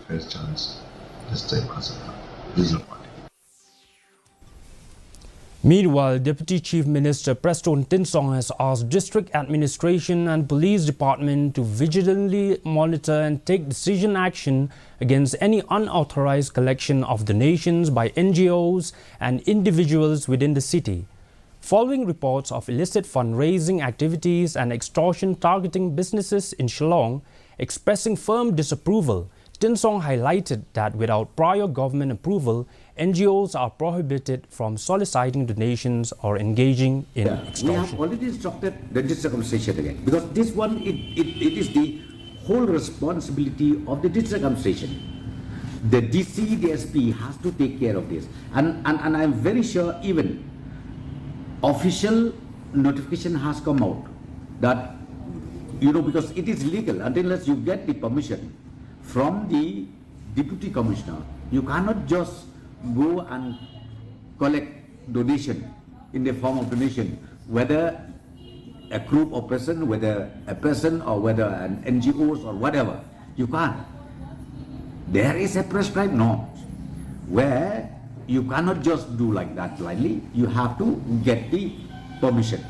fair chance this time as a regional party. Meanwhile, Deputy Chief Minister Preston Tinsong has asked District Administration and Police Department to vigilantly monitor and take decision action against any unauthorized collection of donations by NGOs and individuals within the city. Following reports of illicit fundraising activities and extortion targeting businesses in Shillong, expressing firm disapproval, Tinsong highlighted that without prior government approval, NGOs are prohibited from soliciting donations or engaging in extortion. We have already instructed the district administration again, because this one, it is the whole responsibility of the district administration. The DC, the SP has to take care of this. And I'm very sure even official notification has come out that, because it is legal unless you get the permission from the deputy commissioner. You cannot just go and collect donation in the form of donation, whether a group of person, whether a person or whether an NGOs or whatever. You can't. There is a prescribed norm where you cannot just do like that blindly. You have to get the permission.